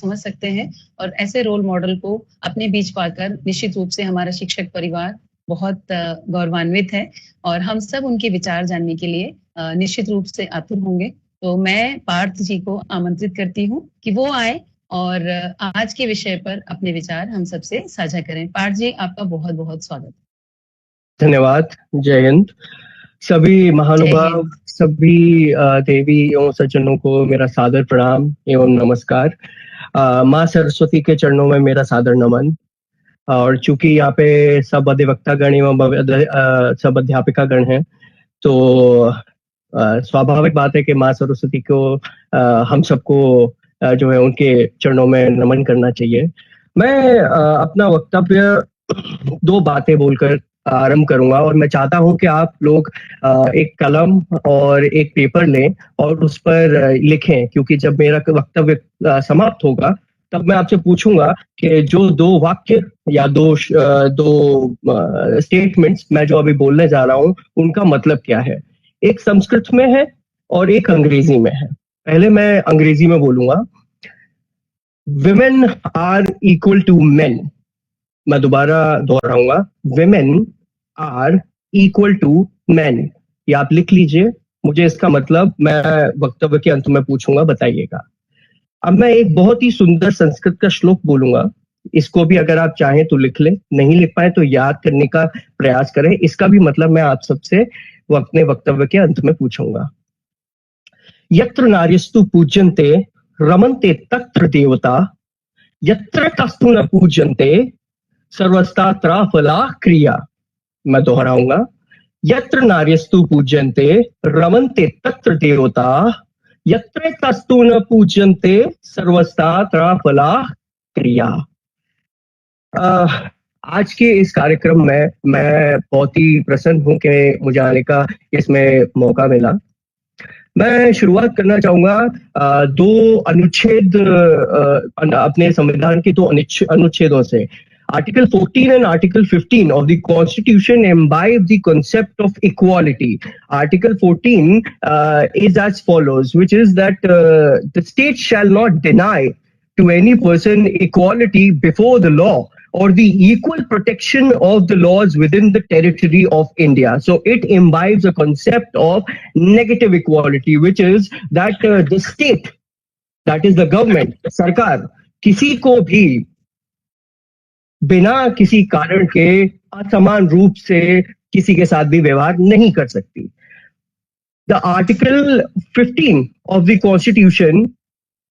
समझ सकते हैं और ऐसे रोल मॉडल को अपने बीच पाकर निश्चित रूप से हमारा शिक्षक परिवार बहुत गौरवान्वित है और हम सब उनके विचार जानने के लिए निश्चित रूप से आतुर होंगे। तो मैं पार्थ जी को आमंत्रित करती हूँ कि वो आए और आज के विषय पर अपने विचार हम सबसे साझा करें। पार्थ जी, आपका बहुत बहुत स्वागत। धन्यवाद। जय हिंद। सभी महानुभाव, सभी देवी एवं सज्जनों को मेरा सादर प्रणाम एवं नमस्कार। माँ सरस्वती के चरणों में मेरा सादर नमन। और चूंकि यहाँ पे सब अधिवक्ता गण एवं सब अध्यापिका गण हैं, तो स्वाभाविक बात है कि माँ सरस्वती को हम सबको जो है उनके चरणों में नमन करना चाहिए। मैं अपना वक्तव्य दो बातें बोलकर आरंभ करूंगा और मैं चाहता हूं कि आप लोग एक कलम और एक पेपर लें और उस पर लिखें, क्योंकि जब मेरा वक्तव्य समाप्त होगा तब मैं आपसे पूछूंगा कि जो दो वाक्य या दो स्टेटमेंट्स मैं जो अभी बोलने जा रहा हूं उनका मतलब क्या है। एक संस्कृत में है और एक अंग्रेजी में है। पहले मैं अंग्रेजी में बोलूंगा। Women are equal to men. मैं दोबारा दोहराऊंगा, women are equal to man. ये आप लिख लीजिए, मुझे इसका मतलब मैं वक्तव्य के अंत में पूछूंगा, बताइएगा। अब मैं एक बहुत ही सुंदर संस्कृत का श्लोक बोलूंगा, इसको भी अगर आप चाहें तो लिख लें, नहीं लिख पाए तो याद करने का प्रयास करें। इसका भी मतलब मैं आप सबसे अपने वक्तव्य के अंत में पूछूंगा। यत्र नार्यस्तु पूज्यन्ते रमन्ते तत्र देवता, यत्र कस्तु न पूज्यन्ते सर्वस्तात्रा फला क्रिया। मैं दोहराऊंगा, यत्र नार्यस्तु पूज्यन्ते रमन्ते तत्र देवता, यत्र कस्तु न पूज्यन्ते सर्वस्तात्रा फला क्रिया। आज के इस कार्यक्रम में मैं बहुत ही प्रसन्न हूं कि मुझे आने का इसमें मौका मिला। मैं शुरुआत करना चाहूंगा दो अनुच्छेद, अपने संविधान के दो अनुच्छेदों से। Article 14 and Article 15 of the Constitution imbibe the concept of equality. Article 14 is as follows, which is that the state shall not deny to any person equality before the law or the equal protection of the laws within the territory of India. So it imbibes a concept of negative equality, which is that the state, that is the government, सरकार, किसी को भी बिना किसी कारण के असमान रूप से किसी के साथ भी व्यवहार नहीं कर सकती। The Article 15 of the Constitution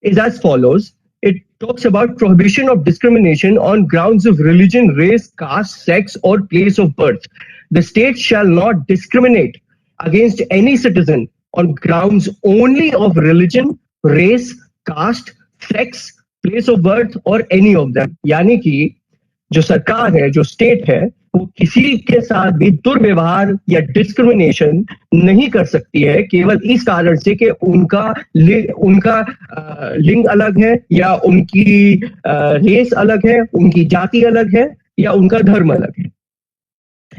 is as follows. It talks about prohibition of discrimination on grounds of religion, race, caste, sex, or place of birth. The state shall not discriminate against any citizen on grounds only of religion, race, caste, sex, place of birth, or any of them. यानी कि जो सरकार है, जो state है, वो किसी के साथ भी दुर्व्यवहार या डिस्क्रिमिनेशन नहीं कर सकती है केवल इस कारण से कि उनका लिंग अलग है या उनकी रेस अलग है, उनकी जाति अलग है या उनका धर्म अलग है।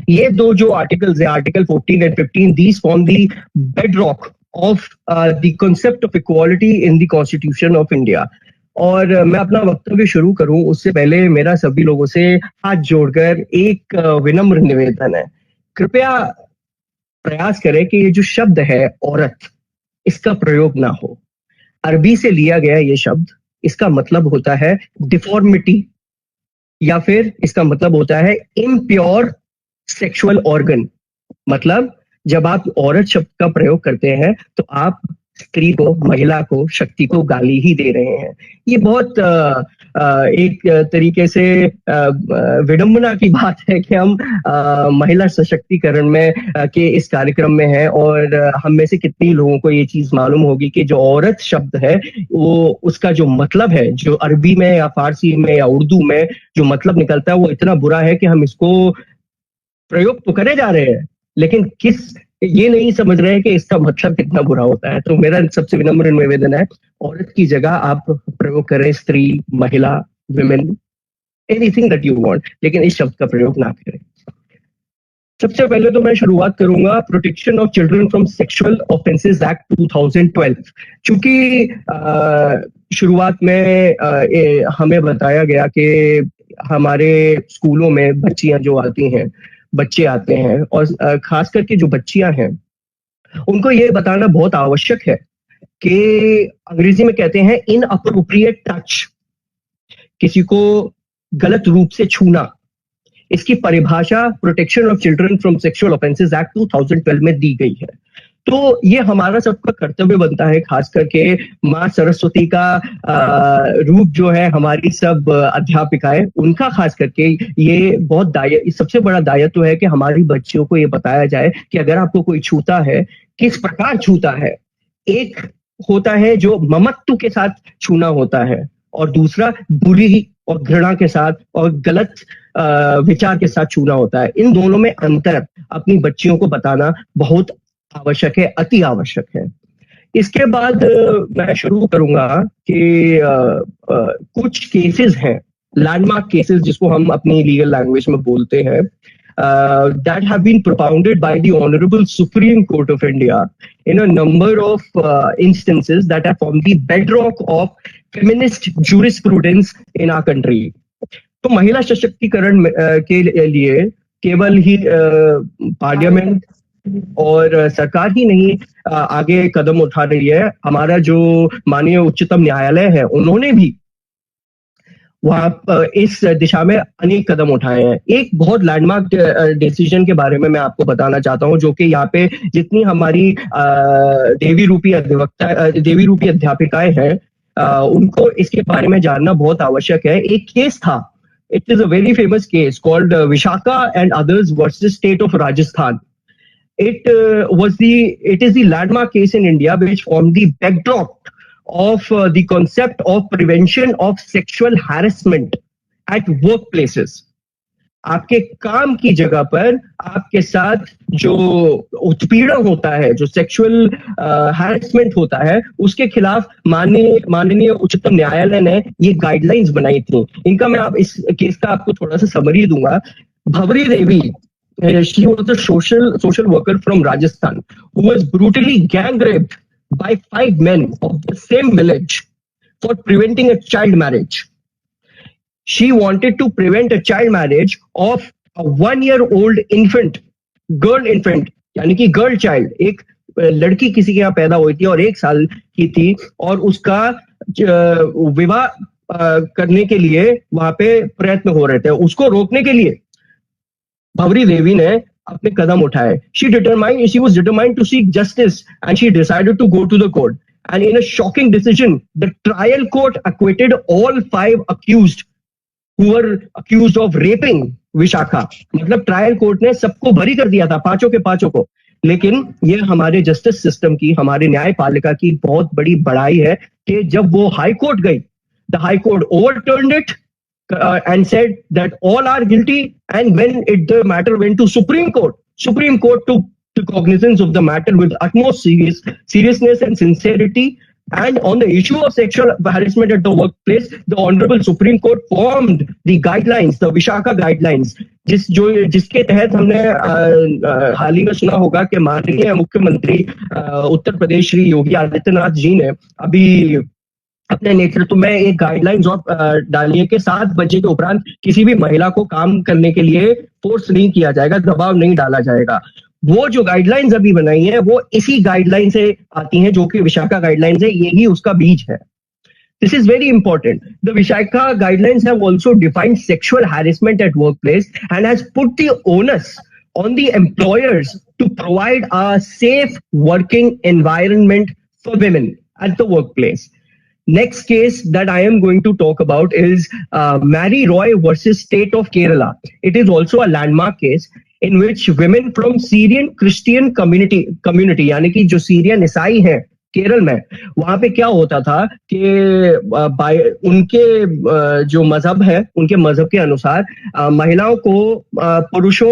ये दो जो आर्टिकल्स है, article 14 and 15, these form the bedrock of the concept of equality in the constitution of India. और मैं अपना वक्तव्य शुरू करूं उससे पहले मेरा सभी लोगों से हाथ जोड़कर एक विनम्र निवेदन है। कृपया प्रयास करें कि ये जो शब्द है औरत, इसका प्रयोग ना हो। अरबी से लिया गया ये शब्द, इसका मतलब होता है डिफॉर्मिटी या फिर इसका मतलब होता है इम्प्योर सेक्सुअल ऑर्गन। मतलब जब आप औरत शब्द का प्रयोग करते हैं तो आप स्त्री को, महिला को, शक्ति को गाली ही दे रहे हैं। ये बहुत एक तरीके से विडंबना की बात है कि हम महिला सशक्तिकरण में के इस कार्यक्रम में हैं और हम में से कितने लोगों को ये चीज मालूम होगी कि जो औरत शब्द है वो उसका जो मतलब है, जो अरबी में या फारसी में या उर्दू में जो मतलब निकलता है वो इतना बुरा है कि हम इसको प्रयोग तो करे जा रहे हैं लेकिन ये नहीं समझ रहे हैं कि इसका मतलब कितना बुरा होता है। तो मेरा सबसे विनम्र निवेदन है, औरत की जगह आप प्रयोग करें स्त्री, महिला, women, anything that you want, लेकिन इस शब्द का प्रयोग ना करें। सबसे पहले तो मैं शुरुआत करूंगा protection of children from sexual offences act 2012। चूंकि शुरुआत में हमें बताया गया कि हमारे स्कूलों में बच्चियां जो आती हैं, बच्चे आते हैं, और खास करके जो बच्चियां हैं उनको ये बताना बहुत आवश्यक है कि अंग्रेजी में कहते हैं इनअप्रोप्रिएट टच, किसी को गलत रूप से छूना, इसकी परिभाषा protection of children from sexual offences act 2012 में दी गई है। तो ये हमारा सबका कर्तव्य बनता है, खास करके माँ सरस्वती का रूप जो है हमारी सब अध्यापिकाएं, उनका खास करके ये बहुत सबसे बड़ा दायित्व है कि हमारी बच्चियों को ये बताया जाए कि अगर आपको कोई छूता है, किस प्रकार छूता है। एक होता है जो ममत्व के साथ छूना होता है, और दूसरा बुरी और घृणा के साथ और गलत विचार के साथ छूना होता है। इन दोनों में अंतर अपनी बच्चियों को बताना बहुत आवश्यक है, अति आवश्यक है। इसके बाद मैं शुरू करूंगा कि कुछ केसेस हैं, लैंडमार्क केसेस जिसको हम अपनी लीगल लैंग्वेज में बोलते हैं, that have been propounded by the Honorable Supreme Court of India in a number of instances that have formed the bedrock of feminist jurisprudence in our country. तो महिला सशक्तिकरण के लिए केवल ही पार्लियामेंट और सरकार ही नहीं आगे कदम उठा रही है, हमारा जो माननीय उच्चतम न्यायालय है उन्होंने भी वहां इस दिशा में अनेक कदम उठाए हैं। एक बहुत लैंडमार्क डिसीजन के बारे में मैं आपको बताना चाहता हूं, जो कि यहाँ पे जितनी हमारी देवी रूपी अध्यापिकाएं हैं उनको इसके बारे में जानना बहुत आवश्यक है। एक केस था, it is a very famous case called Vishakha and others versus state of Rajasthan. It is the landmark case in India which formed the backdrop of the concept of prevention of sexual harassment at workplaces. आपके काम की जगह पर आपके साथ जो उत्पीड़न होता है, जो सेक्सुअल हैरेसमेंट होता है, उसके खिलाफ माननीय उच्चतम न्यायालय ने ये गाइडलाइंस बनाई थी। इनका मैं इस केस का आपको थोड़ा सा समरी दूंगा। भवरी देवी, she was a social worker from Rajasthan who was brutally gang raped by 5 men of the same village for preventing a child marriage. She wanted to prevent a child marriage of a 1-year-old infant, girl infant, यानी कि girl child, एक लड़की किसी के यहाँ पैदा हुई थी और 1 साल की थी, और उसका विवाह करने के लिए वहां पे प्रयत्न हो रहे थे। उसको रोकने के लिए भवरी देवी ने अपने कदम उठाए। She was determined to seek justice and she decided to go to the court. And in a shocking decision, the trial court acquitted all 5 accused who were accused of raping Vishakha. मतलब trial court ने सबको बरी कर दिया था, 5 के 5 को। लेकिन ये हमारे जस्टिस सिस्टम की, हमारे न्यायपालिका की बहुत बड़ी बड़ाई है कि जब वो हाई कोर्ट गई, the high court overturned it and said that all are guilty, and when the matter went to Supreme Court took cognizance of the matter with utmost seriousness and sincerity. And on the issue of sexual harassment at the workplace, the Honorable Supreme Court formed the guidelines, the Vishakha guidelines, जिसके तहत हमने हाल ही में सुना होगा कि माननीय मुख्यमंत्री उत्तर प्रदेश श्री योगी आदित्यनाथ जी ने अभी अपने नेतृत्व में एक गाइडलाइंस डाली है कि 7 बजे के उपरांत किसी भी महिला को काम करने के लिए फोर्स नहीं किया जाएगा, दबाव नहीं डाला जाएगा। वो जो गाइडलाइंस अभी बनाई है वो इसी गाइडलाइन से आती हैं, जो कि विशाखा गाइडलाइंस है, यही उसका बीज है। This is very important. The Vishakha guidelines have also defined sexual harassment at workplace and has put the onus on the employers to provide a safe working environment for women at the workplace. Next case that I am going to talk about is Mary Roy versus State of Kerala. It is also a landmark case in which women from Syrian Christian community यानी कि जो Syrian ईसाई हैं केरल में, वहां पे क्या होता था कि उनके जो मजहब है, उनके मजहब के अनुसार महिलाओं को पुरुषों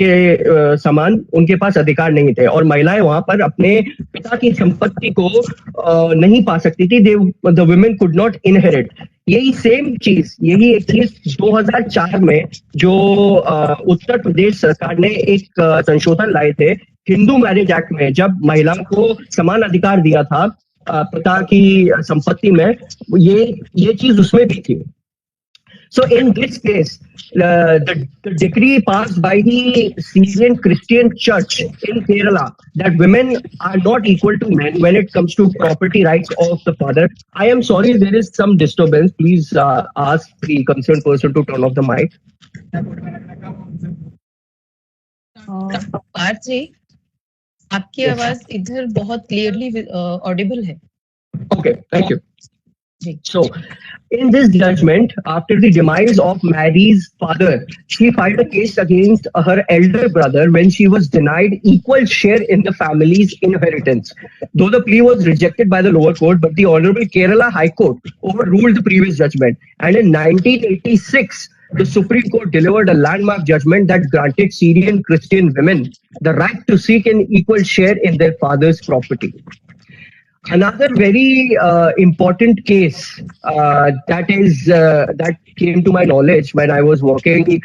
के समान उनके पास अधिकार नहीं थे, और महिलाएं वहां पर अपने पिता की संपत्ति को नहीं पा सकती थी। The women could not inherit. यही एक चीज 2004 में जो उत्तर प्रदेश सरकार ने एक संशोधन लाए थे हिंदू मैरिज एक्ट में, जब महिलाओं को समान अधिकार दिया था पिता की संपत्ति में, ये चीज उसमें भी थी. So in this case, the decree passed by the Syrian Christian Church in Kerala that women are not equal to men when it comes to property rights of the father. I am sorry, there is some disturbance. Please ask the concerned person to turn off the mic. Partha जी, आपकी आवाज इधर बहुत clearly Audible है. Okay, thank you. So, in this judgment, after the demise of Mary's father, she filed a case against her elder brother when she was denied equal share in the family's inheritance. Though the plea was rejected by the lower court, but the Honorable Kerala High Court overruled the previous judgment. And in 1986, the Supreme Court delivered a landmark judgment that granted Syrian Christian women the right to seek an equal share in their father's property. Another very important case that came to my knowledge when I was working in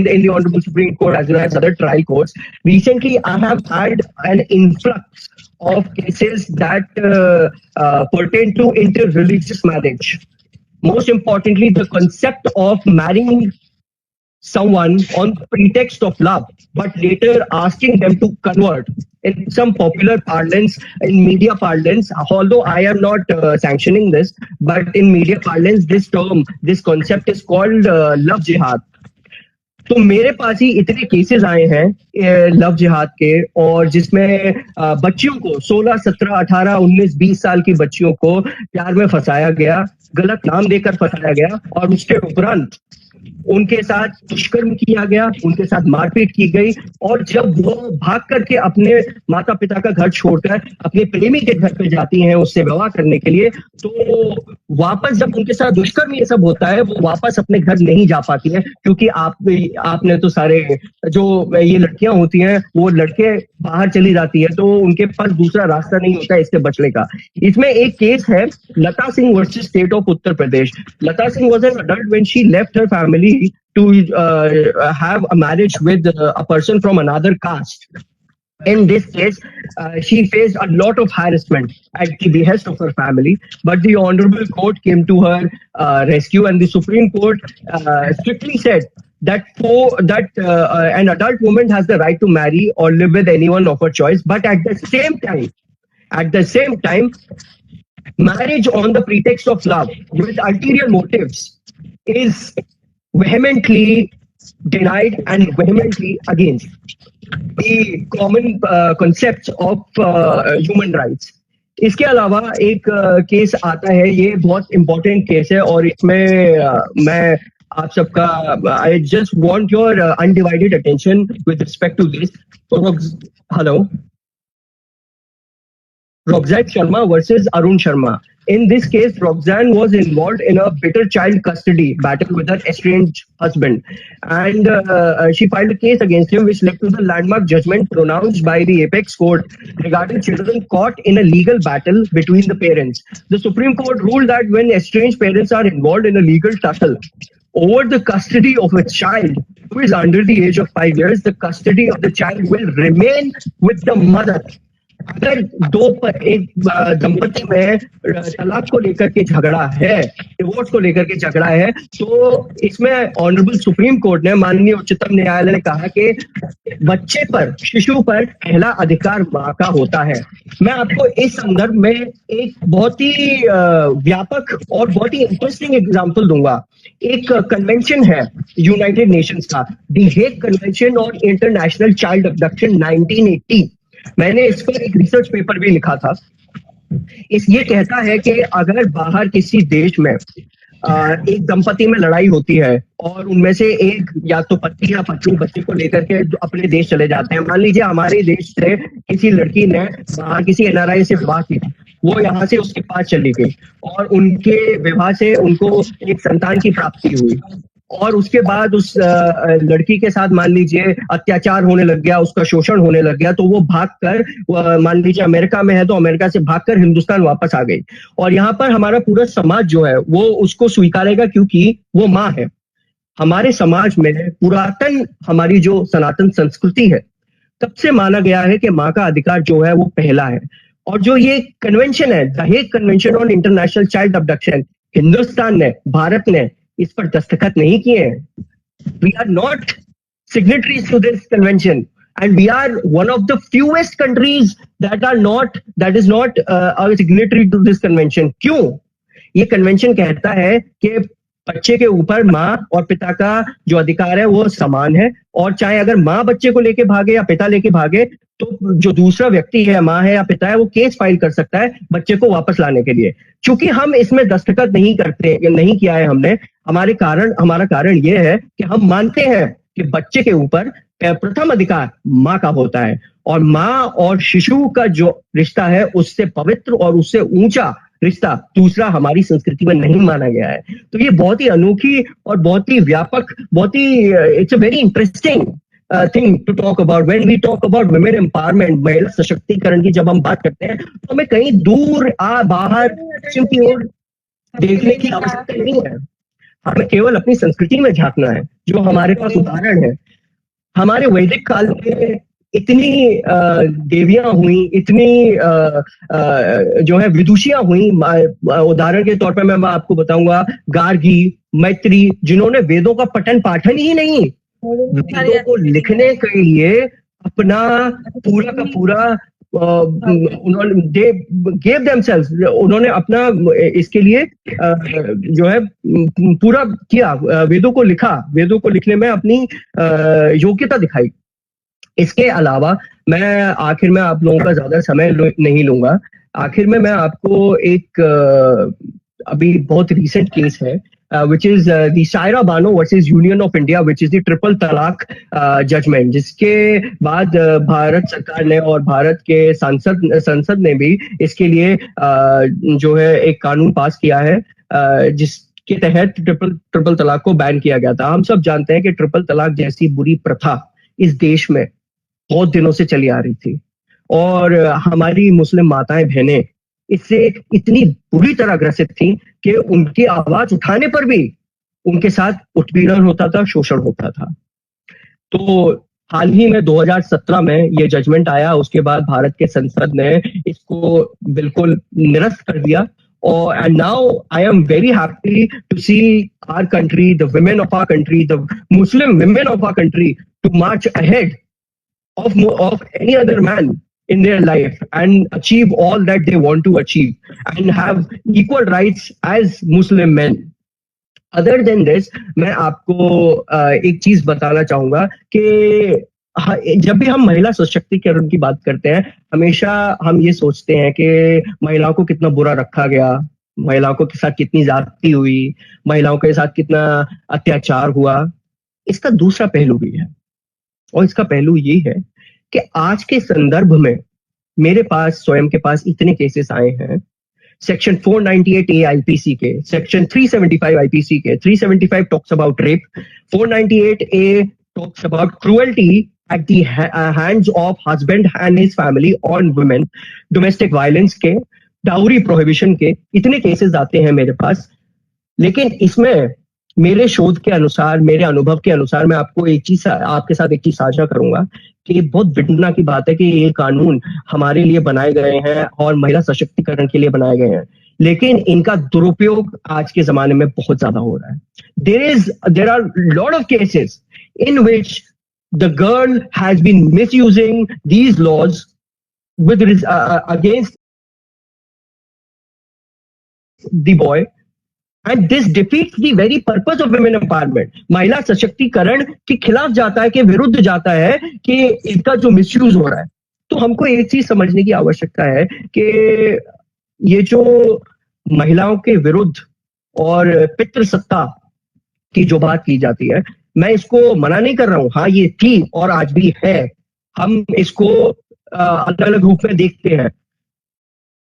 the Honorable Supreme Court as well as other trial courts. Recently, I have had an influx of cases that pertain to interreligious marriage. Most importantly, the concept of marrying someone on pretext of love, but later asking them to convert. In some popular parlance, in media parlance, although I am not sanctioning this, but in media parlance, this concept is called love jihad. तो मेरे पास ही इतने cases आए हैं love जिहाद के, और जिसमें बच्चियों को 16, 17, 18, 19, 20 साल की बच्चियों को प्यार में फंसाया गया, गलत नाम देकर फंसाया गया, और उसके उपरांत उनके साथ दुष्कर्म किया गया, उनके साथ मारपीट की गई, और जब वो भाग करके अपने माता पिता का घर छोड़कर अपने प्रेमी के घर पे जाती हैं उससे विवाह करने के लिए, तो वापस जब उनके साथ दुष्कर्म ये सब होता है, वो वापस अपने घर नहीं जा पाती है, क्योंकि आपने तो सारे जो ये लड़कियां होती हैं वो लड़के बाहर चली जाती है, तो उनके पास दूसरा रास्ता नहीं होता है इससे बचने का. इसमें एक केस है Lata Singh versus state of Uttar Pradesh. Lata Singh was an adult when she left her family to have a marriage with a person from another caste. In this case, she faced a lot of harassment at the behest of her family, but the Honorable Court came to her rescue, and the Supreme Court strictly said that an adult woman has the right to marry or live with anyone of her choice, but at the same time, marriage on the pretext of love with ulterior motives is vehemently denied and vehemently against the common concepts of human rights. इसके अलावा एक case आता है, ये बहुत important case है, और इसमें मैं आप सबका I just want your undivided attention with respect to this. Hello. Roxanne Sharma versus Arun Sharma. In this case, Roxanne was involved in a bitter child custody battle with her estranged husband, and she filed a case against him, which led to the landmark judgment pronounced by the Apex Court regarding children caught in a legal battle between the parents. The Supreme Court ruled that when estranged parents are involved in a legal tussle over the custody of a child who is under the age of 5 years, the custody of the child will remain with the mother. अगर एक दंपति में तलाक को लेकर के झगड़ा है, डिवोर्स को लेकर के झगड़ा है, तो इसमें ऑनरेबल सुप्रीम कोर्ट ने, माननीय उच्चतम न्यायालय ने कहा कि बच्चे पर, शिशु पर पहला अधिकार मां का होता है. मैं आपको इस संदर्भ में एक बहुत ही व्यापक और बहुत ही इंटरेस्टिंग एग्जांपल दूंगा. एक कन्वेंशन है यूनाइटेड नेशंस का, the Hague convention on international child abduction 1980. मैंने इस पर एक रिसर्च पेपर भी लिखा था. ये कहता है कि अगर बाहर किसी देश में एक दंपति में लड़ाई होती है और उनमें से एक या तो पति या पत्नी बच्चे को लेकर के अपने देश चले जाते हैं. मान लीजिए हमारे देश से किसी लड़की ने बाहर किसी एनआरआई से विवाह किया, वो यहाँ से उसके पास चली गई और उनके विवाह से उनको एक संतान की प्राप्ति हुई, और उसके बाद उस लड़की के साथ मान लीजिए अत्याचार होने लग गया, उसका शोषण होने लग गया, तो वो भागकर, मान लीजिए अमेरिका में है तो अमेरिका से भागकर हिंदुस्तान वापस आ गई, और यहाँ पर हमारा पूरा समाज जो है वो उसको स्वीकारेगा क्योंकि वो माँ है. हमारे समाज में पुरातन हमारी जो सनातन संस्कृति है तब से माना गया है कि माँ का अधिकार जो है वो पहला है। और जो ये कन्वेंशन है, the Hague convention on international child abduction, Hindustan ने, भारत ने इस पर दस्तखत नहीं किए हैं। We are not signatories to this convention, and we are one of the fewest countries that is not a signatory to this convention. क्यों? ये कन्वेंशन कहता है कि बच्चे के ऊपर माँ और पिता का जो अधिकार है वो समान है, और चाहे अगर माँ बच्चे को लेके भागे या पिता लेके भागे, तो जो दूसरा व्यक्ति है, माँ है या पिता है, वो केस फाइल कर सकता है बच्चे को वापस लाने के लिए। चूंकि हम इसमें दस्तखत नहीं किया है हमने, हमारा कारण ये है कि हम मानते हैं कि बच्चे के ऊपर प्रथम अधिकार माँ का होता है, और माँ और शिशु का जो रिश्ता है उससे पवित्र और उससे ऊंचा रिश्ता दूसरा हमारी संस्कृति में नहीं माना गया है। तो ये बहुत ही अनोखी और बहुत ही व्यापक, बहुत ही it's a very interesting thing to talk about when we talk about women empowerment, महिला सशक्तिकरण की जब हम बात करते हैं तो हमें कहीं दूर बाहर पश्चिम की ओर देखने की आवश्यकता नहीं है। हमें केवल अपनी संस्कृति में झांकना है, जो हमारे पास उदाहरण है। हमारे वैदिक काल में इतनी देवियां हुई, इतनी जो है विदुषियां हुई। उदाहरण के तौर पर मैं आपको बताऊंगा गार्गी, मैत्री, जिन्होंने वेदों का पठन पाठन ही नहीं, वेदों को लिखने के लिए अपना पूरा का पूरा उन्होंने अपना इसके लिए जो है पूरा किया, वेदों को लिखा, वेदों को लिखने में अपनी योग्यता दिखाई। इसके अलावा मैं आखिर में आप लोगों का ज्यादा समय नहीं लूंगा। आखिर में मैं आपको एक अभी बहुत रीसेंट केस है which is the Shaira Bano versus Union of India, which is the triple तलाक जजमेंट, जिसके बाद भारत सरकार ने और भारत के संसद ने भी इसके लिए जो है एक कानून पास किया है, जिसके तहत ट्रिपल तलाक को बैन किया गया था। हम सब जानते हैं कि ट्रिपल तलाक जैसी बुरी प्रथा इस देश में बहुत दिनों से चली आ रही थी, और हमारी मुस्लिम माताएं बहनें इससे इतनी बुरी तरह ग्रसित थी कि उनकी आवाज उठाने पर भी उनके साथ उत्पीड़न होता था, शोषण होता था। तो हाल ही में 2017 में ये जजमेंट आया, उसके बाद भारत के संसद ने इसको बिल्कुल निरस्त कर दिया। और and now I am very happy to see our country, the women of our country, the Muslim women of our country to march ahead of any other man in their life and achieve all that they want to achieve and have equal rights as Muslim men. Other than this, मैं आपको एक चीज बताना चाहूंगा कि जब भी हम महिला सशक्तिकरण की बात करते हैं, हमेशा हम ये सोचते हैं कि महिलाओं को कितना बुरा रखा गया, महिलाओं के साथ कितनी ज्यादती हुई, महिलाओं के साथ कितना अत्याचार हुआ। इसका दूसरा पहलू भी है, और इसका पहलू ये है कि आज के संदर्भ में मेरे पास, स्वयं के पास इतने केसेस आए हैं सेक्शन 498A आईपीसी के, सेक्शन 375 आईपीसी के। 375 talks about rape, 498A talks about cruelty at the hands of husband and his family on women, domestic violence के, डाउरी प्रोहिबिशन के, इतने केसेस आते हैं मेरे पास। लेकिन इसमें मेरे शोध के अनुसार, मेरे अनुभव के अनुसार, मैं आपको आपके साथ एक चीज साझा करूंगा कि बहुत विडंबना की बात है कि ये कानून हमारे लिए बनाए गए हैं और महिला सशक्तिकरण के लिए बनाए गए हैं, लेकिन इनका दुरुपयोग आज के जमाने में बहुत ज्यादा हो रहा है। There are lot of cases in which the girl has been misusing these laws with against the boy, and this defeats the very purpose of women empowerment. महिला सशक्तिकरण के खिलाफ जाता है, के विरुद्ध जाता है कि इसका जो मिसयूज हो रहा है। तो हमको एक चीज समझने की आवश्यकता है कि ये जो महिलाओं के विरुद्ध और पितृसत्ता की जो बात की जाती है, मैं इसको मना नहीं कर रहा हूं। हाँ, ये थी और आज भी है, हम इसको अलग अलग रूप में देखते हैं।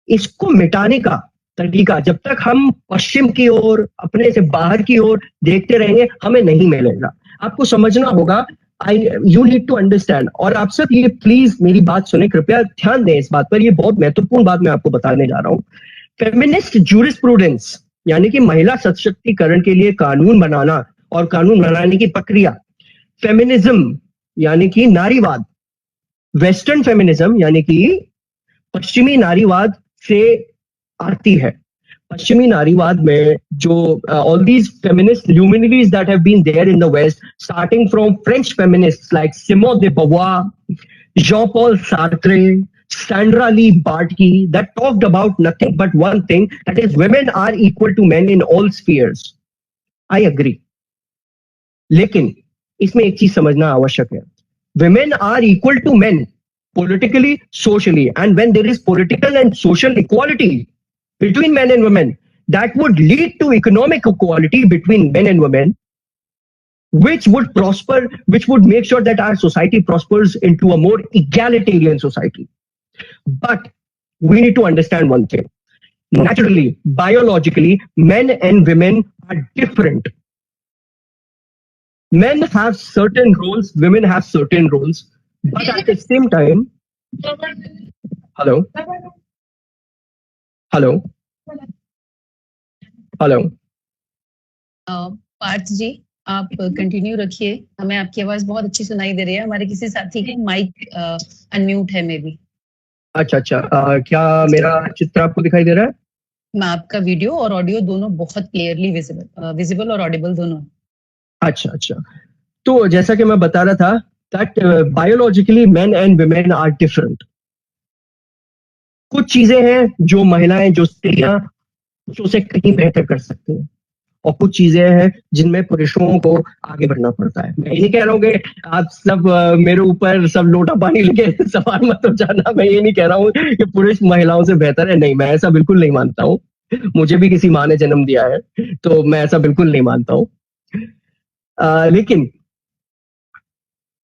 इसको मिटाने का तरीका जब तक हम पश्चिम की ओर, अपने से बाहर की ओर देखते रहेंगे, हमें नहीं मिलेगा। आपको समझना होगा, यू नीड टू अंडरस्टैंड। और आप सब ये प्लीज मेरी बात सुने, कृपया ध्यान दें इस बात पर, ये बहुत महत्वपूर्ण बात मैं आपको बताने जा रहा हूं। फेमिनिस्ट जूरिस्प्रूडेंस यानी कि महिला सशक्तिकरण के लिए कानून बनाना और कानून बनाने की प्रक्रिया, फेमिनिज्म यानी कि नारीवाद, वेस्टर्न फेमिनिज्म यानी कि पश्चिमी नारीवाद से आती है। पश्चिमी नारीवाद में जो all these feminist luminaries that have been there in the West, starting from French feminists like Simone de Beauvoir, Jean-Paul Sartre, Sandra Lee Bartke, that talked about nothing but one thing, that is women are equal to men in all spheres. I agree. लेकिन इसमें एक चीज समझना आवश्यक है, women are equal to men politically, socially, and when there is political and social equality between men and women, that would lead to economic equality between men and women, which would prosper, which would make sure that our society prospers into a more egalitarian society. But we need to understand one thing. Naturally, biologically, men and women are different. Men have certain roles, women have certain roles, but at the same time, hello, hello, hello. Partha जी, आप continue रखिए, हमें आपकी आवाज बहुत अच्छी सुनाई दे रही है। हमारे किसी साथी की माइक अनम्यूट है मे बी। अच्छा, क्या मेरा चित्र आपको दिखाई दे रहा है? मैं आपका वीडियो और ऑडियो दोनों बहुत क्लियरली विजिबल और ऑडिबल दोनों। अच्छा, तो जैसा कि मैं बता रहा था that biologically men and women are different. कुछ चीजें हैं जो महिलाएं, जो स्त्रियां पुरुषों से कहीं बेहतर कर सकती हैं, और कुछ चीजें हैं जिनमें पुरुषों को आगे बढ़ना पड़ता है। मैं ये नहीं कह रहा हूँ कि आप सब मेरे ऊपर सब लोटा पानी लेके सवाल मत हो जाना। मैं ये नहीं कह रहा हूँ कि पुरुष महिलाओं से बेहतर है, नहीं, मैं ऐसा बिल्कुल नहीं मानता हूँ। मुझे भी किसी माँ ने जन्म दिया है, तो मैं ऐसा बिल्कुल नहीं मानता हूँ। लेकिन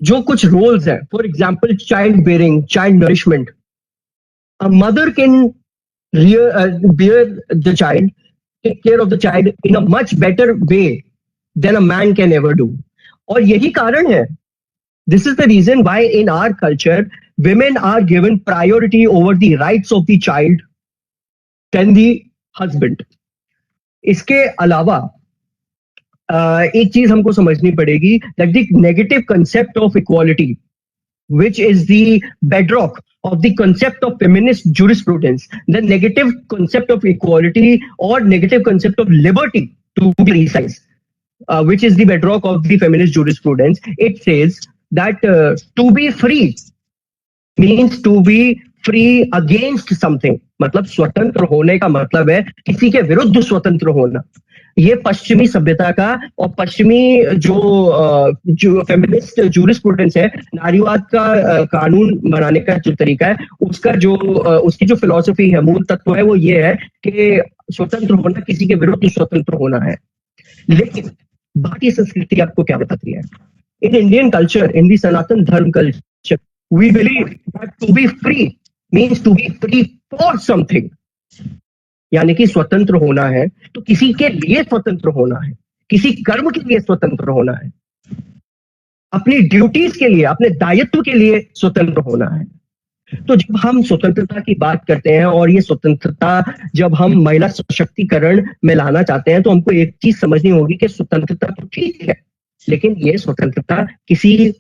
जो कुछ रोल्स हैं, for example child bearing, child nourishment, a mother can bear the child, take care of the child in a much better way than a man can ever do. और यही कारण है, this is the reason why in our culture women are given priority over the rights of the child than the husband. इसके अलावा एक चीज हमको समझनी पड़ेगी, that the negative concept of equality, which is the bedrock of the concept of feminist jurisprudence, the negative concept of equality or negative concept of liberty, to be precise, which is the bedrock of the feminist jurisprudence. It says that to be free means to be free against something. मतलब स्वतंत्र होने का मतलब है किसी के विरुद्ध स्वतंत्र होना। ये पश्चिमी सभ्यता का और पश्चिमी जो फेमिनिस्ट जूरिस्प्रूडेंस है, नारीवाद का कानून बनाने का जो तरीका है, उसकी जो फिलॉसफी है, मूल तत्व है, वो ये है कि स्वतंत्र होना किसी के विरुद्ध स्वतंत्र होना है। लेकिन भारतीय संस्कृति आपको क्या बताती है? In Indian culture, in the Sanatan Dharma culture, we believe that to be free means to be free for something. यानी कि स्वतंत्र होना है तो किसी के लिए स्वतंत्र होना है, किसी कर्म के लिए स्वतंत्र होना है, अपनी ड्यूटीज के लिए, अपने दायित्व के लिए स्वतंत्र होना है। तो जब हम स्वतंत्रता की बात करते हैं और ये स्वतंत्रता जब हम महिला सशक्तिकरण में लाना चाहते हैं, तो हमको एक चीज समझनी होगी कि स्वतंत्रता तो ठीक है, लेकिन ये स्वतंत्रता किसी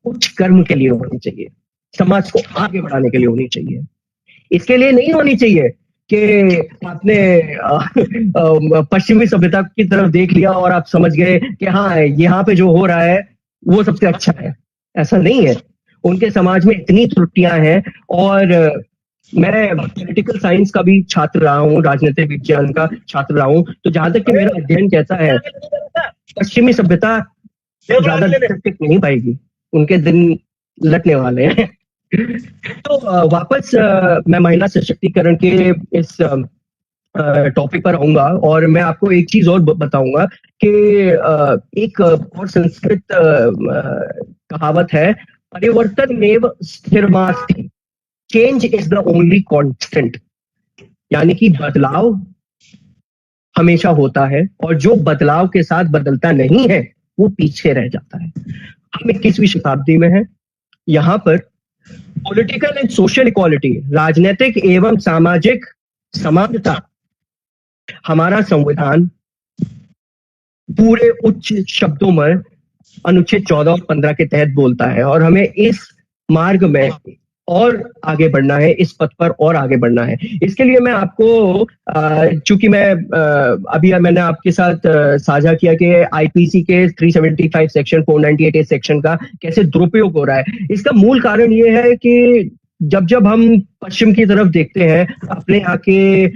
उच्च कर्म के लिए होनी चाहिए, समाज को आगे बढ़ाने के लिए होनी चाहिए। इसके लिए नहीं होनी चाहिए कि आपने पश्चिमी सभ्यता की तरफ देख लिया और आप समझ गए कि हाँ, यहाँ पे जो हो रहा है वो सबसे अच्छा है। ऐसा नहीं है, उनके समाज में इतनी त्रुटियां हैं। और मैं पॉलिटिकल साइंस का भी छात्र रहा हूँ, राजनीतिक विज्ञान का छात्र रहा हूँ, तो जहां तक कि मेरा अध्ययन कहता है, पश्चिमी सभ्यता ज्यादा टिक नहीं पाएगी, उनके दिन लटने वाले हैं। तो वापस मैं महिला सशक्तिकरण के इस टॉपिक पर आऊंगा और मैं आपको एक चीज और बताऊंगा कि एक और संस्कृत कहावत है, परिवर्तनमेव स्थिरमास्ति, change is the only constant. यानी कि बदलाव हमेशा होता है और जो बदलाव के साथ बदलता नहीं है वो पीछे रह जाता है। हम 21वीं शताब्दी में हैं, यहाँ पर पॉलिटिकल एंड सोशल इक्वालिटी, राजनीतिक एवं सामाजिक समानता, हमारा संविधान पूरे उच्च शब्दों में अनुच्छेद 14 और 15 के तहत बोलता है और हमें इस मार्ग में और आगे बढ़ना है, इस पथ पर और आगे बढ़ना है। इसके लिए मैं आपको चूंकि मैं अभी मैंने आपके साथ साझा किया कि आईपीसी के 375 सेक्शन 498 सेक्शन का कैसे दुरुपयोग हो रहा है। इसका मूल कारण ये है कि जब जब हम पश्चिम की तरफ देखते हैं अपने यहाँ के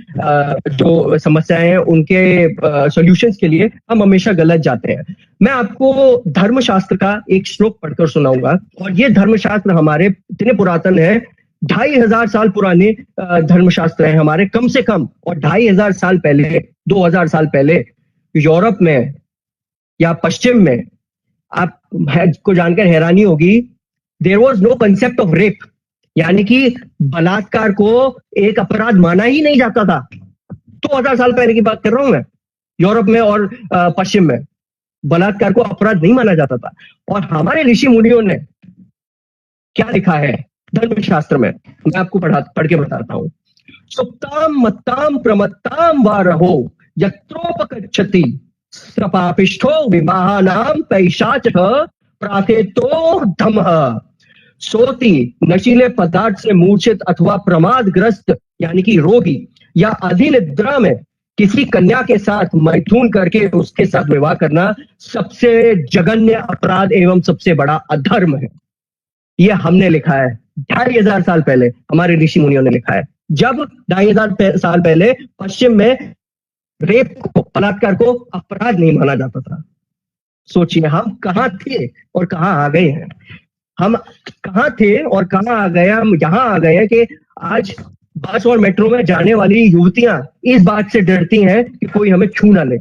जो समस्याएं हैं उनके सॉल्यूशंस के लिए, हम हमेशा गलत जाते हैं। मैं आपको धर्मशास्त्र का एक श्लोक पढ़कर सुनाऊंगा, और ये धर्मशास्त्र हमारे इतने पुरातन है, 2500 साल पुराने धर्मशास्त्र हैं हमारे कम से कम। और 2500 साल पहले, 2000 साल पहले यूरोप में या पश्चिम में, आपको जानकर हैरानी होगी, there was no concept of rape, यानी कि बलात्कार को एक अपराध माना ही नहीं जाता था। 2000 साल पहले की बात कर रहा हूं मैं, यूरोप में और पश्चिम में बलात्कार को अपराध नहीं माना जाता था। और हमारे ऋषि मुनियों ने क्या लिखा है धर्मशास्त्र में, मैं आपको पढ़ के बताता हूं। सुप्ताम मत्ताम प्रमत्ताम वा रहो यत्रोपगच्छति सपापिष्ठो विवाहानाम पैशाचः प्राथेतो धमः। सोती नशीले पदार्थ से मूर्छित अथवा प्रमादग्रस्त यानी कि रोगी या अधिनिद्रा में किसी कन्या के साथ मैथुन करके उसके साथ विवाह करना सबसे जघन्य अपराध एवं सबसे बड़ा अधर्म है। यह हमने लिखा है 2500 साल पहले, हमारे ऋषि मुनियों ने लिखा है। जब 2500 साल पहले पश्चिम में रेप को, बलात्कार को अपराध नहीं माना जाता था। सोचिए हम कहाँ थे और कहाँ आ गए हैं। हम कहाँ थे और कहाँ आ गए, हम यहाँ आ गए हैं कि आज बस और मेट्रो में जाने वाली युवतियां इस बात से डरती हैं कि कोई हमें छू ना ले।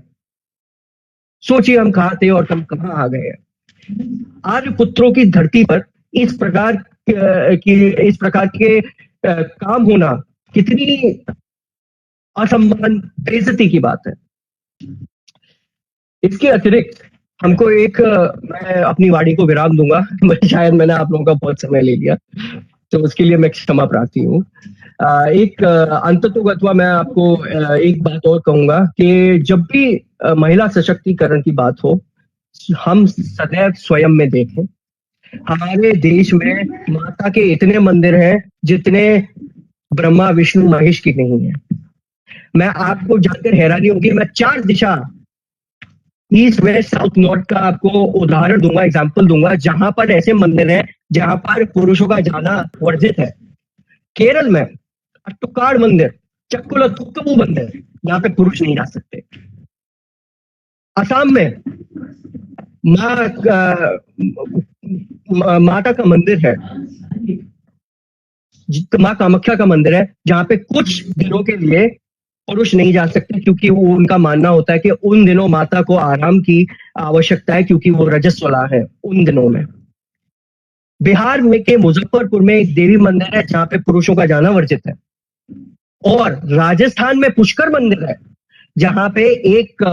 सोचिए हम कहाँ थे और हम कहाँ आ गए हैं। आर्य पुत्रों की धरती पर इस प्रकार के काम होना कितनी असम्मान, बेइज्जती की बात है। इसके अतिरिक्त हमको एक, मैं अपनी वाणी को विराम दूंगा, शायद मैंने आप लोगों का बहुत समय ले लिया, तो उसके लिए मैं क्षमा प्रार्थी हूँ। एक अंततोगत्वा मैं आपको एक बात और कहूंगा कि जब भी महिला सशक्तिकरण की बात हो, हम सदैव स्वयं में देखें। हमारे देश में माता के इतने मंदिर हैं जितने ब्रह्मा विष्णु महेश की नहीं है। मैं आपको जानकर हैरानी होगी, मैं 4 दिशा, ईस्ट वेस्ट साउथ नॉर्थ का आपको उदाहरण दूंगा, एग्जाम्पल दूंगा, जहां पर ऐसे मंदिर हैं जहां पर पुरुषों का जाना वर्जित है। केरल में अट्टुकाड़ मंदिर, चक्कुलथुक्कू मंदिर, यहाँ पे पुरुष नहीं जा सकते। असम में माता का मंदिर है, माँ कामाख्या का मंदिर है, जहां पे कुछ दिनों के लिए पुरुष नहीं जा सकते, क्योंकि वो उनका मानना होता है कि उन दिनों माता को आराम की आवश्यकता है, क्योंकि वो रजस्वला है उन दिनों में। बिहार में के मुजफ्फरपुर में एक देवी मंदिर है जहां पे पुरुषों का जाना वर्जित है। और राजस्थान में पुष्कर मंदिर है जहां पे एक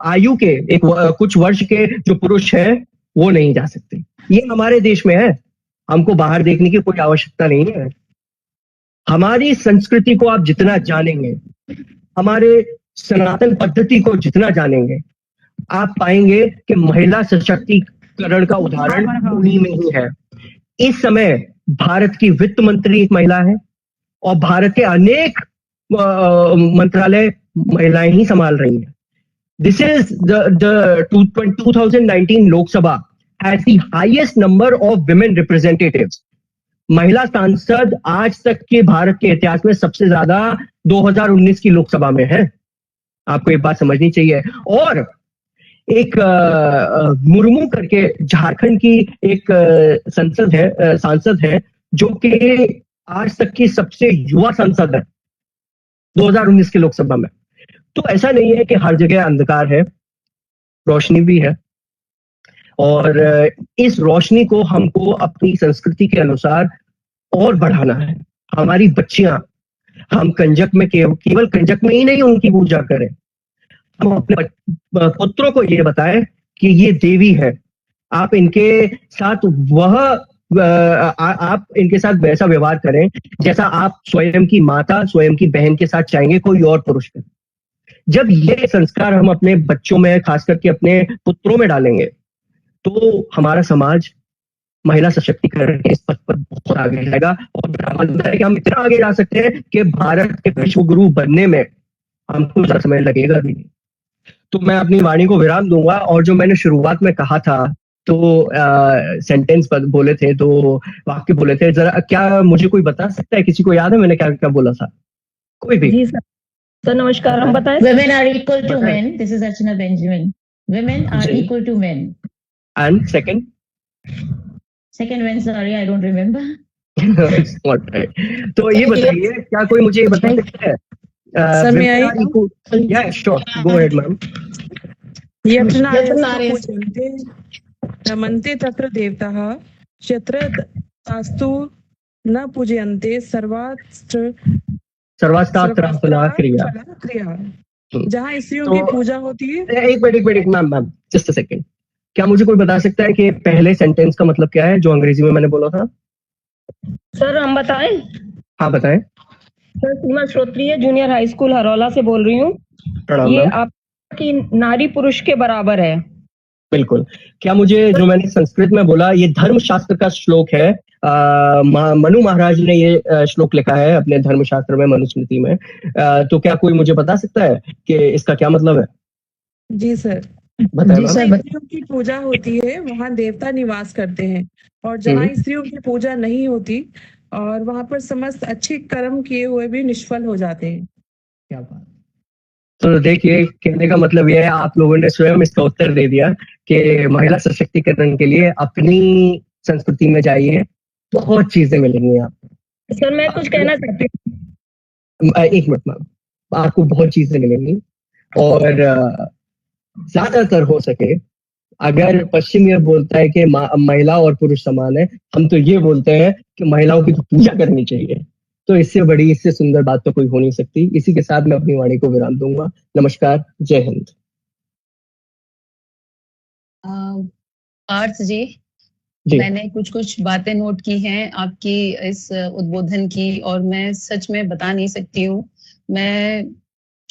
आयु के, एक कुछ वर्ष के जो पुरुष हैं वो नहीं जा सकते। ये हमारे देश में है, हमको बाहर देखने की कोई आवश्यकता नहीं है। हमारी संस्कृति को आप जितना जानेंगे, हमारे सनातन पद्धति को जितना जानेंगे, आप पाएंगे कि महिला सशक्तिकरण का उदाहरण उन्हीं में ही है। इस समय भारत की वित्त मंत्री एक महिला है और भारत के अनेक मंत्रालय महिलाएं ही संभाल रही हैं। This is the 2019 Lok Sabha has the highest number of women representatives. महिला सांसद आज तक के भारत के इतिहास में सबसे ज्यादा 2019 की लोकसभा में है। आपको एक बात समझनी चाहिए। और एक मुर्मू करके झारखंड की एक सांसद है जो कि आज तक की सबसे युवा सांसद है 2019 की लोकसभा में। तो ऐसा नहीं है कि हर जगह अंधकार है, रोशनी भी है। और इस रोशनी को हमको अपनी संस्कृति के अनुसार और बढ़ाना है। हमारी बच्चियां, हम कंजक में केवल कंजक में ही नहीं उनकी पूजा करें, हम अपने पुत्रों को ये बताएं कि ये देवी है। आप इनके साथ आप इनके साथ वैसा व्यवहार करें जैसा आप स्वयं की माता, स्वयं की बहन के साथ चाहेंगे कोई और पुरुष करे। जब ये संस्कार हम अपने बच्चों में, खास करके अपने पुत्रों में डालेंगे, तो हमारा समाज महिला सशक्तिकरण के इस पथ पर बहुत आगे जाएगा और लगता है कि हम इतना आगे जा सकते हैं कि भारत के विश्व गुरु बनने में हमको ज्यादा समय लगेगा भी नहीं। तो मैं अपनी वाणी को विराम दूंगा और जो मैंने शुरुआत में कहा था तो सेंटेंस बोले थे, तो वाक्य बोले थे, जरा क्या मुझे कोई बता सकता है, किसी को याद है मैंने क्या क्या बोला था? कोई भी? जी सर नमस्कार, हम बताएं। Women are equal to men. This is Archana Benjamin. Women are ji. equal to men. And second? Second one, sorry, I don't remember. It's not right. तो ये बताइए, क्या कोई मुझे बता सकता है? सर मैं आई Yeah, sure. Go ahead, ma'am. यत्नार्यस्तु रमन्ते तत्र देवताः क्षत्र तास्तु न पूजयन्ते सर्वास्त्रात्रा क्रिया। जहाँ स्त्रियों की पूजा होती है। एक minute ma'am, just a second. क्या मुझे कोई बता सकता है कि पहले सेंटेंस का मतलब क्या है जो अंग्रेजी में मैंने बोला था? सर हम बताएं? हाँ बताएं। सर सीमा श्रोत्रिय जूनियर हाई स्कूल हरौला से बोल रही हूँ। ये आपकी नारी पुरुष के बराबर है। बिल्कुल। क्या मुझे, जो मैंने संस्कृत में बोला, ये धर्मशास्त्र का श्लोक है। मनु महाराज ने ये श्लोक लिखा है अपने धर्मशास्त्र में, मनुस्मृति में। तो क्या कोई मुझे बता सकता है कि इसका क्या मतलब है? जी सर। बताएं। स्त्रियों की पूजा होती है वहाँ देवता निवास करते हैं, और जहाँ स्त्रियों की पूजा नहीं होती और वहाँ पर समस्त अच्छे कर्म किए हुए भी निष्फल हो जाते हैं। क्या बात। तो देखिए, कहने का मतलब यह है, आप लोगों ने स्वयं इसका उत्तर दे दिया कि महिला सशक्तिकरण के लिए अपनी संस्कृति में जाइए, बहुत चीजें मिलेंगी आपको। सर मैं कुछ कहना चाहती हूँ। एक मिनट मैम, आपको बहुत चीजें मिलेंगी और ज्यादातर हो सके, अगर पश्चिम ये बोलता है कि महिला और पुरुष समान है, हम तो ये बोलते हैं कि महिलाओं की तो पूजा करनी चाहिए। तो इससे बड़ी, इससे सुंदर बात तो कोई हो नहीं सकती। इसी के साथ मैं अपनी वाणी को विराम दूंगा। नमस्कार, जय हिंद। पार्थ जी, मैंने कुछ बातें नोट की हैं आपकी इस उद्बोधन की, और मैं सच में बता नहीं सकती हूँ मैं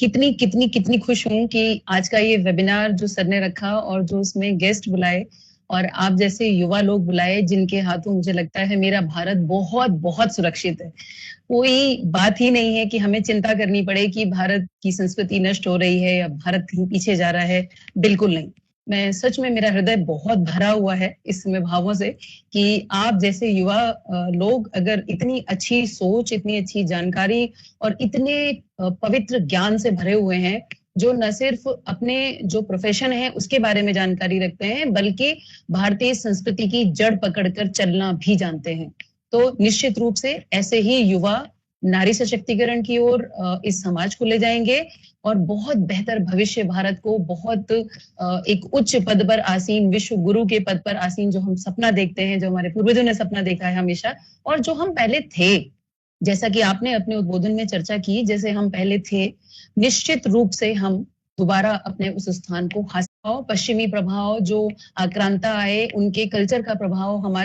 कितनी खुश हूँ कि आज का ये वेबिनार जो सर ने रखा और जो उसमें गेस्ट बुलाए और आप जैसे युवा लोग बुलाए, जिनके हाथों मुझे लगता है मेरा भारत बहुत बहुत सुरक्षित है। कोई बात ही नहीं है कि हमें चिंता करनी पड़े कि भारत की संस्कृति नष्ट हो रही है या भारत कहीं पीछे जा रहा है। बिल्कुल नहीं। मैं सच में, मेरा हृदय बहुत भरा हुआ है इस समय भावों से कि आप जैसे युवा लोग अगर इतनी अच्छी सोच, इतनी अच्छी जानकारी और इतने पवित्र ज्ञान से भरे हुए हैं, जो न सिर्फ अपने जो प्रोफेशन है उसके बारे में जानकारी रखते हैं, बल्कि भारतीय संस्कृति की जड़ पकड़कर चलना भी जानते हैं, तो निश्चित रूप से ऐसे ही युवा नारी सशक्तिकरण की ओर इस समाज को ले जाएंगे और बहुत बेहतर भविष्य, भारत को बहुत एक उच्च पद पर आसीन, विश्व गुरु के पद पर आसीन, जो हम सपना देखते हैं, जो हमारे पूर्वजों ने सपना देखा है हमेशा, और जो हम पहले थे, जैसा कि आपने अपने उद्बोधन में चर्चा की, जैसे हम पहले थे, निश्चित रूप से हम दोबारा अपने उस स्थान को हासिल। पश्चिमी प्रभाव जो आक्रांता आए, उनके कल्चर का प्रभाव हमारे